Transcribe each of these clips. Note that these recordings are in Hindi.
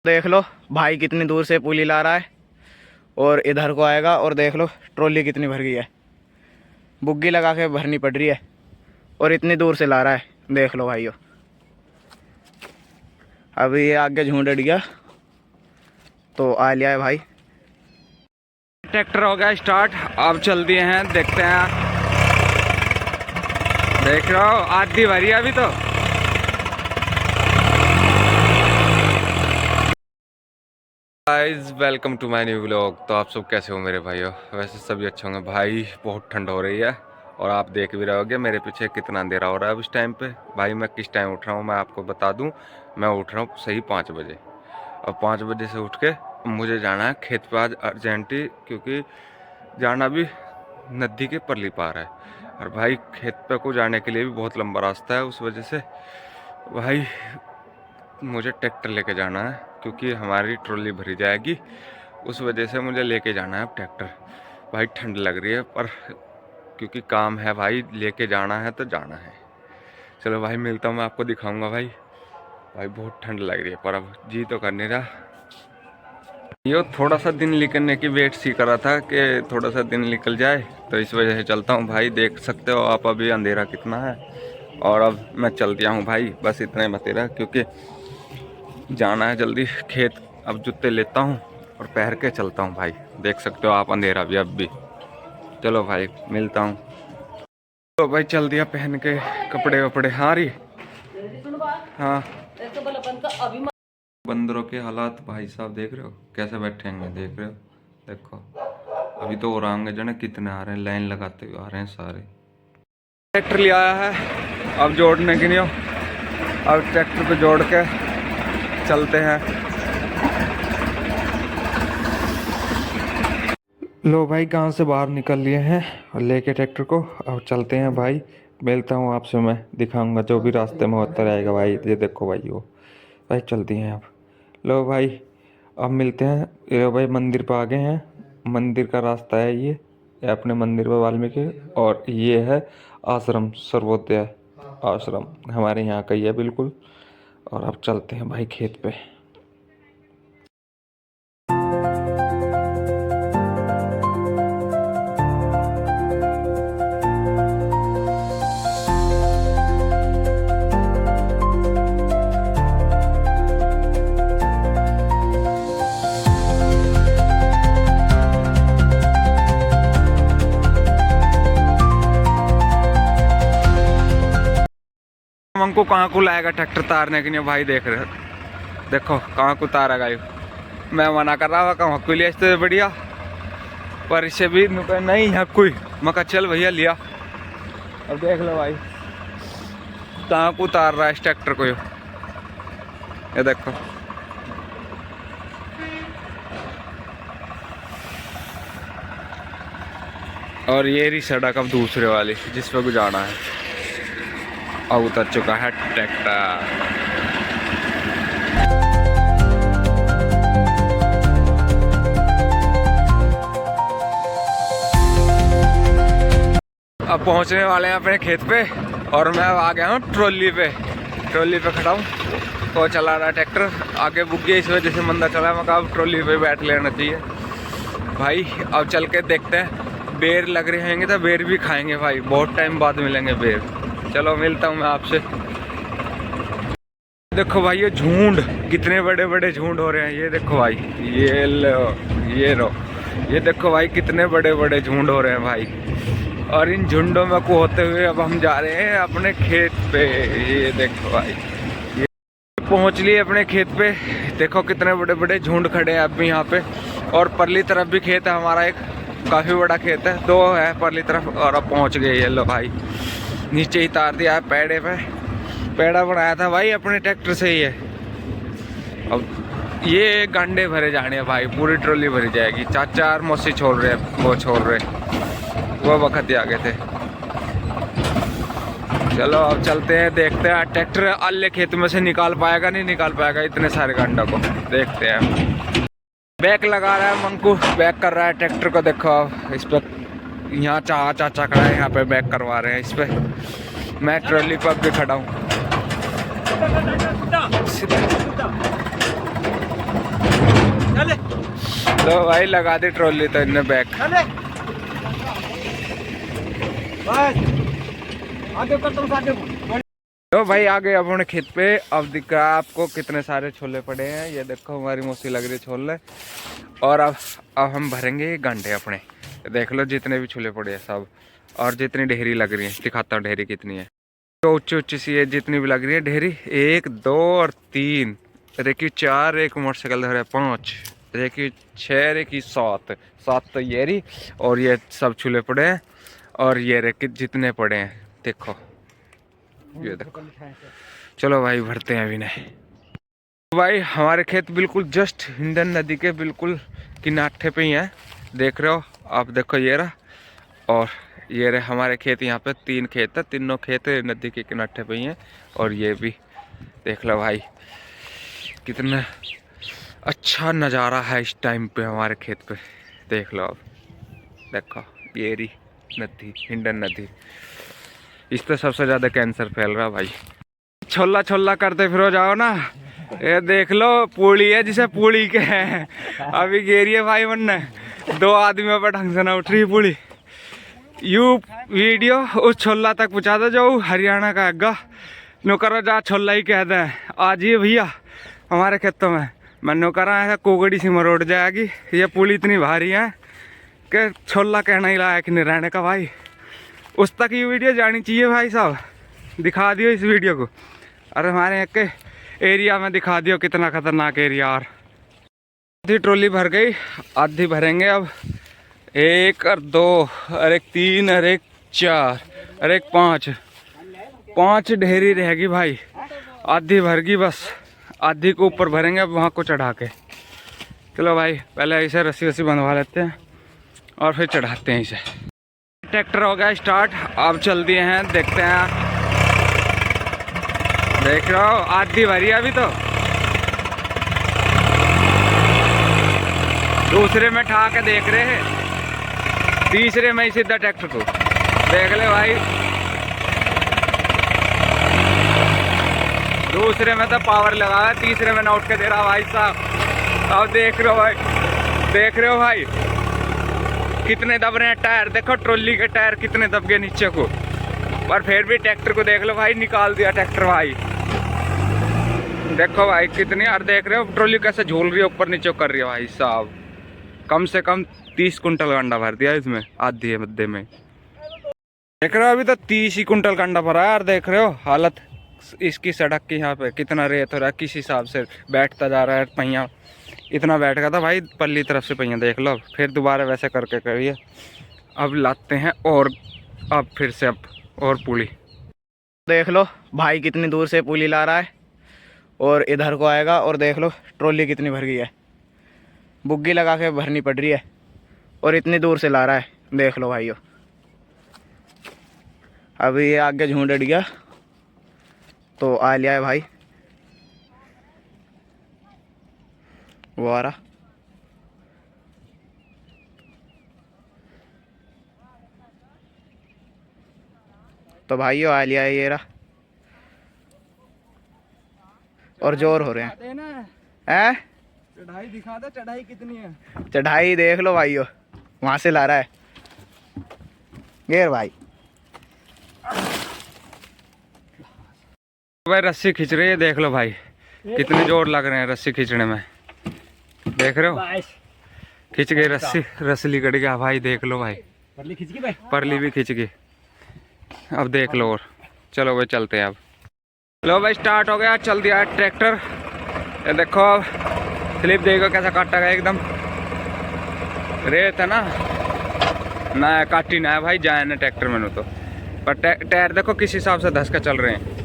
देख लो भाई कितनी दूर से पुली ला रहा है और इधर को आएगा और देख लो ट्रॉली कितनी भर गई है। बुग्गी लगा के भरनी पड़ रही है और इतनी दूर से ला रहा है। देख लो भाइयों, अभी ये आगे झूठ अड़ गया तो आ लिया है भाई। ट्रैक्टर हो गया स्टार्ट, अब चल दिए हैं, देखते हैं। देख रहे हो आधी भरी है अभी तो। Guys welcome to my new vlog. तो आप सब कैसे हो मेरे भाइयों? वैसे सभी अच्छे होंगे भाई। बहुत ठंड हो रही है और आप देख भी रहे होगे मेरे पीछे कितना अंधेरा हो रहा है अब इस टाइम पे। भाई मैं किस टाइम उठ रहा हूँ मैं आपको बता दूँ। मैं उठ रहा हूँ सही 5 बजे। अब 5 बजे से उठ के मुझे जाना है खेत पे आज अर्जेंटली, क्योंकि जाना भी नदी के परली पार है। और भाई खेत पे को जाने के लिए भी बहुत लंबा रास्ता है, उस वजह से भाई मुझे ट्रैक्टर लेके जाना है, क्योंकि हमारी ट्रॉली भरी जाएगी। उस वजह से मुझे लेके जाना है अब ट्रैक्टर। भाई ठंड लग रही है पर क्योंकि काम है भाई, लेके जाना है तो जाना है। चलो भाई मिलता हूँ, मैं आपको दिखाऊंगा भाई। भाई बहुत ठंड लग रही है पर अब जी तो कर नहीं रहा। यो थोड़ा सा दिन निकलने की वेट सी कर रहा था कि थोड़ा सा दिन निकल जाए, तो इस वजह से चलता हूँ भाई। देख सकते हो आप अभी अंधेरा कितना है और अब मैं चल दिया हूँ भाई। बस इतना ही बतेरा, क्योंकि जाना है जल्दी खेत। अब जूते लेता हूँ और पहन के चलता हूँ भाई। देख सकते हो आप अंधेरा भी अब भी। चलो भाई मिलता हूँ। तो भाई चल दिया पहन के कपड़े वपड़े। हाँ री हाँ, बंदरों के हालात भाई साहब देख रहे हो कैसे बैठेंगे, देख रहे हो। देखो अभी तो औरंग जने कितने आ रहे हैं, लाइन लगाते हुए आ रहे हैं सारे। ट्रैक्टर ले आया है अब जोड़ने के लिए। अब ट्रैक्टर पे जोड़ के चलते हैं। लो भाई गांव से बाहर निकल लिए हैं और लेके ट्रैक्टर को अब चलते हैं भाई। मिलता हूँ आपसे, मैं दिखाऊंगा जो भी रास्ते में होता रहेगा भाई। ये देखो भाई, वो भाई चलती हैं अब। लो भाई अब मिलते हैं। ये भाई मंदिर पे आ गए हैं। मंदिर का रास्ता है ये अपने मंदिर पे वाल्मीकि, और ये है आश्रम, सर्वोदय आश्रम हमारे यहाँ का ही है बिल्कुल। और अब चलते हैं भाई खेत पे। हमको कहाँ को लाएगा ट्रैक्टर तारने के लिए भाई। देख रहे देखो कहाँ को तारेगा ये। मैं मना कर रहा था हक्कू लिया इससे बढ़िया, पर इसे भी नहीं हक्कू। मैं कहा चल भैया लिया। अब देख लो भाई कहाँ को उतार रहा है इस ट्रैक्टर को। ये देखो और ये रही सड़क अब दूसरे वाली जिस पे गुजारना है। अब उतर चुका है ट्रैक्टर। अब पहुंचने वाले हैं अपने खेत पे और मैं अब आ गया हूँ ट्रॉली पे। ट्रॉली पे खड़ा हूँ तो चला रहा ट्रैक्टर। आगे बुक गया इस वजह से मंदा चला। मैं कहा अब ट्रॉली पे बैठ लेना चाहिए भाई। अब चल के देखते हैं, बेर लग रहे होंगे तो बेर भी खाएंगे भाई। बहुत टाइम बाद मिलेंगे बेर। चलो मिलता हूँ मैं आपसे। देखो भाई ये झुंड, कितने बड़े बड़े झुंड हो रहे हैं। ये देखो भाई, ये लो ये देखो भाई कितने बड़े बड़े झुंड हो रहे हैं भाई। और इन झुंडों में को होते हुए अब हम जा रहे हैं अपने खेत पे। ये देखो भाई, ये पहुंच लिए अपने खेत पे। देखो कितने बड़े बड़े झुंड खड़े हैं अब भी यहाँ पे। और परली तरफ भी खेत है हमारा, एक काफ़ी बड़ा खेत है, 2 है परली तरफ। और अब पहुँच गए ये लो भाई। नीचे ही तार दिया है पेड़े पे। पेड़ा बनाया था भाई अपने ट्रैक्टर से ही है। अब ये गांडे भरे जाने हैं भाई, पूरी ट्रॉली भरी जाएगी। चाचा और मौसी छोड़ रहे हैं, वो छोड़ रहे, वो वक्त ही आ गए थे। चलो अब चलते हैं, देखते हैं ट्रैक्टर अल्ले खेत में से निकाल पाएगा नहीं निकाल पाएगा इतने सारे गांडों को। देखते हैं। बैक लगा रहा है मंकू, बैक कर रहा है ट्रैक्टर को। देखो इस पर यहाँ चाचा खड़ा है, यहाँ पे बैक करवा रहे हैं इस पे। मैं ट्रॉली पर भी खड़ा हूँ। लो भाई लगा दी ट्रॉली तो इनने बैग। तो भाई आ गए अपने खेत पे। अब दिख रहा है आपको कितने सारे छोले पड़े हैं। ये देखो हमारी मौसी लग रही है छोले। और अब हम भरेंगे गंढे अपने। देख लो जितने भी छोले पड़े हैं सब। और जितनी ढेरी लग रही है दिखाता हूँ ढेरी कितनी है। तो ऊंची ऊंची सी है जितनी भी लग रही है ढेरी। 1 2 और 3 देखिए 4 एक मोटरसाइकिल धरे 5 देखिए 6 देखिए 7 तो ये रही। और ये सब छोले पड़े हैं। और ये रे जितने पड़े हैं देखो ये देखो। चलो भाई भरते हैं अभी नहीं। भाई हमारे खेत बिल्कुल जस्ट हिंडन नदी के बिल्कुल किनारे पे ही है। देख रहे हो आप। देखो ये रहा। और ये रहे हमारे खेत। यहाँ पे 3 खेत है। तीनों खेत नदी के किनारे पे ही हैं। और ये भी देख लो भाई कितना अच्छा नज़ारा है इस टाइम पे हमारे खेत पे। देख लो आप। देखो ये रही नदी हिंडन नदी। इस तो सबसे ज़्यादा कैंसर फैल रहा भाई। छोला छोला करते फिर जाओ ना। ये देख लो पूड़ी है जिसे पूड़ी के हैं। अभी घेरी है भाई मन ने 2 आदमियों पर ढंग से ना उठ रही पूड़ी। यू वीडियो उस छोला तक पहुँचा दो जो हरियाणा का अग्गा नो करो जा छोला ही कहते हैं। आज ये भैया हमारे खेतों में मनो करा है कोगड़ी सी मरोड़ जाएगी। ये पुली इतनी भारी है कि छोला कहना ही लायक नहीं रहने का भाई। उस तक ये वीडियो जानी चाहिए भाई साहब। दिखा दियो इस वीडियो को। और हमारे यहाँ के एरिया में दिखा दियो कितना खतरनाक एरिया। और आधी ट्रॉली भर गई आधी भरेंगे अब। 1 और 2 और 1 3 और 1 4 और 1 5 ढेरी रहेगी भाई। आधी भर गई बस। आधी को ऊपर भरेंगे अब वहाँ को चढ़ा के। चलो भाई पहले ऐसे रस्सी वस्सी बंधवा लेते हैं और फिर चढ़ाते हैं इसे। ट्रैक्टर हो गया स्टार्ट। अब चल दिए हैं देखते हैं। देख रहे हो आधी भरी अभी तो। दूसरे में ठा के देख रहे हैं। तीसरे में ही सीधा ट्रैक्टर को देख ले भाई। दूसरे में तो पावर लगा है। तीसरे में नोट के दे रहा भाई साहब। अब देख रहे हो भाई। देख रहे हो भाई कितने दब रहे हैं टायर। देखो ट्रॉली के टायर कितने दब गए नीचे को। पर फिर भी ट्रैक्टर को देख लो भाई निकाल दिया ट्रैक्टर भाई। देखो भाई कितनी। और देख रहे हो ट्रॉली कैसे झूल रही है ऊपर नीचे कर रही है भाई साहब। कम से कम 30 कुंटल अंडा भर दिया इसमें आधी मध्य में। देख रहे हो अभी तो 30 ही कुंटल का अंडा भरा है। और देख रहे हो हालत इसकी सड़क की यहाँ पे कितना रेत हो रहा है। किस हिसाब से बैठता जा रहा है पहिया। इतना बैठ गया था भाई पल्ली तरफ से पहिया। देख लो फिर दोबारा वैसे करके करिए। अब लाते हैं और अब फिर से अब और पुली। देख लो भाई कितनी दूर से पुली ला रहा है और इधर को आएगा। और देख लो ट्रॉली कितनी भर गई है। बुग्गी लगा के भरनी पड़ रही है और इतनी दूर से ला रहा है। देख लो भाइयों। अभी ये आगे झूठ अड़ गया तो आ लिया है भाई। वो आ रहा। तो भाइयों आ लिया है ये रहा। और जोर हो रहे हैं। चढ़ाई दिखा दे। चढ़ाई कितनी है। चढ़ाई देख लो भाइयों वहां से ला रहा है गेर भाई। भाई रस्सी खींच रही है। देख लो भाई कितने जोर लग रहे हैं रस्सी खींचने में। देख रहे हो खींच गई रस्सी। रस्सी कट गया भाई। देख लो भाई परली खींच गई। परली भी खींच गई। अब देख लो। और चलो भाई चलते हैं अब। लो भाई स्टार्ट हो गया। चल दिया ट्रैक्टर। ये देखो अब स्लिप देखो कैसा काटा गया एकदम। रेत है ना काटी ना है भाई जाए ना ट्रैक्टर में तो। पर टायर देखो किस हिसाब से धस के चल रहे हैं।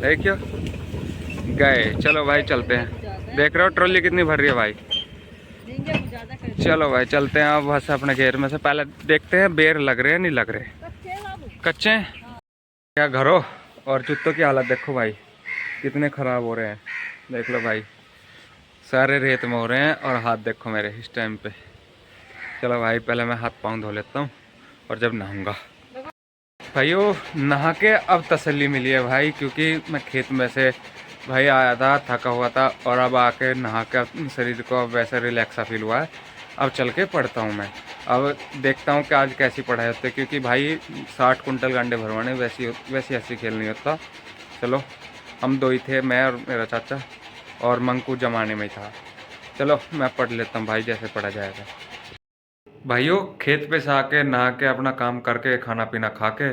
देखियो गए। चलो भाई चलते हैं। देख रहे हो ट्रॉली कितनी भर रही है भाई। चलो भाई चलते हैं अब बस अपने घेर में से। पहले देखते हैं बेर लग रहे हैं नहीं लग रहे। कच्चे क्या घरों। और जूतों की हालत देखो भाई कितने ख़राब हो रहे हैं। देख लो भाई सारे रेत में हो रहे हैं। और हाथ देखो मेरे इस टाइम पे। चलो भाई पहले मैं हाथ पाँव धो लेता हूँ और जब नहाऊंगा। भाइयों नहा के अब तसल्ली मिली है भाई। क्योंकि मैं खेत में से भाई आया था थका हुआ था। और अब आके नहा के शरीर को अब वैसे रिलैक्सा फील हुआ है। अब चल के पढ़ता हूँ मैं। अब देखता हूँ कि आज कैसी पढ़ाई होती है, क्योंकि भाई 60 कुंटल गांडे भरवाने वैसी ऐसी खेल नहीं होता। चलो हम दो ही थे, मैं और मेरा चाचा, और मंकू जमाने में ही था। चलो मैं पढ़ लेता हूँ भाई, जैसे पढ़ा जाएगा। भाइयों खेत पे से आके नहा के अपना काम करके खाना पीना खा के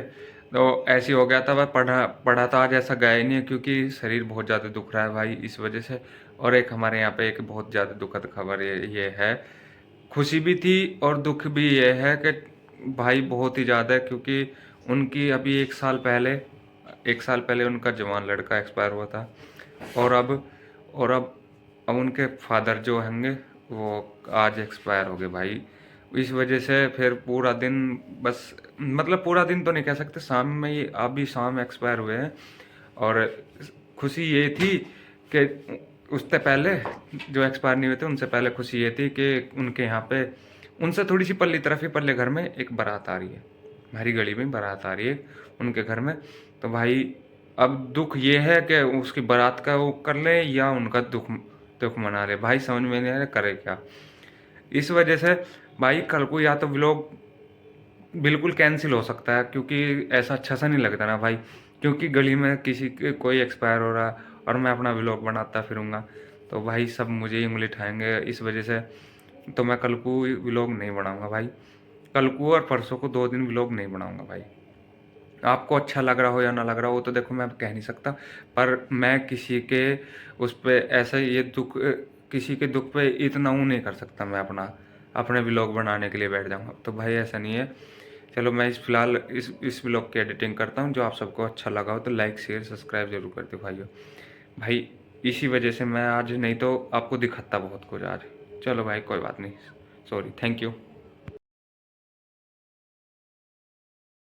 तो ऐसे ही हो गया था। वह पढ़ा पढ़ा था आज ऐसा गया ही नहीं है, क्योंकि शरीर बहुत ज़्यादा दुख रहा है भाई इस वजह से। और एक हमारे यहाँ पे एक बहुत ज़्यादा दुखद खबर ये है, खुशी भी थी और दुख भी ये है कि भाई बहुत ही ज़्यादा है, क्योंकि उनकी अभी एक साल पहले उनका जवान लड़का एक्सपायर हुआ था। और अब उनके फादर जो होंगे वो आज एक्सपायर हो गए भाई। इस वजह से फिर पूरा दिन, बस मतलब पूरा दिन तो नहीं कह सकते, शाम में ही अभी शाम एक्सपायर हुए हैं। और खुशी ये थी कि उससे पहले जो एक्सपायर नहीं हुए थे उनसे पहले खुशी ये थी कि उनके यहाँ पे उनसे थोड़ी सी पल्ली तरफ ही पल्ले घर में एक बारात आ रही है, हमारी गली में बारात आ रही है उनके घर में। तो भाई अब दुख ये है कि उसकी बारात का वो कर ले या उनका दुख दुख मना ले, भाई समझ में नहीं आ रहा करे क्या। इस वजह से भाई कल को या तो व्लॉग बिल्कुल कैंसिल हो सकता है, क्योंकि ऐसा अच्छा सा नहीं लगता ना भाई, क्योंकि गली में किसी के कोई एक्सपायर हो रहा और मैं अपना व्लॉग बनाता फिरूंगा तो भाई सब मुझे ही उंगली उठाएंगे। इस वजह से तो मैं कल को व्लॉग नहीं बनाऊंगा भाई, कल को और परसों को 2 दिन व्लॉग नहीं बनाऊंगा भाई। आपको अच्छा लग रहा हो या ना लग रहा हो तो देखो मैं कह नहीं सकता, पर मैं किसी के उस पे ऐसा ये दुख, किसी के दुख पे इतना वो नहीं कर सकता मैं अपने व्लॉग बनाने के लिए बैठ जाऊंगा। तो भाई ऐसा नहीं है। चलो मैं फिलहाल इस व्लॉग की एडिटिंग करता हूँ। जो आप सबको अच्छा लगा हो तो लाइक शेयर सब्सक्राइब जरूर कर दो भाइयों। भाई इसी वजह से मैं आज, नहीं तो आपको दिखाता बहुत कुछ आज। चलो भाई कोई बात नहीं, सॉरी, थैंक यू।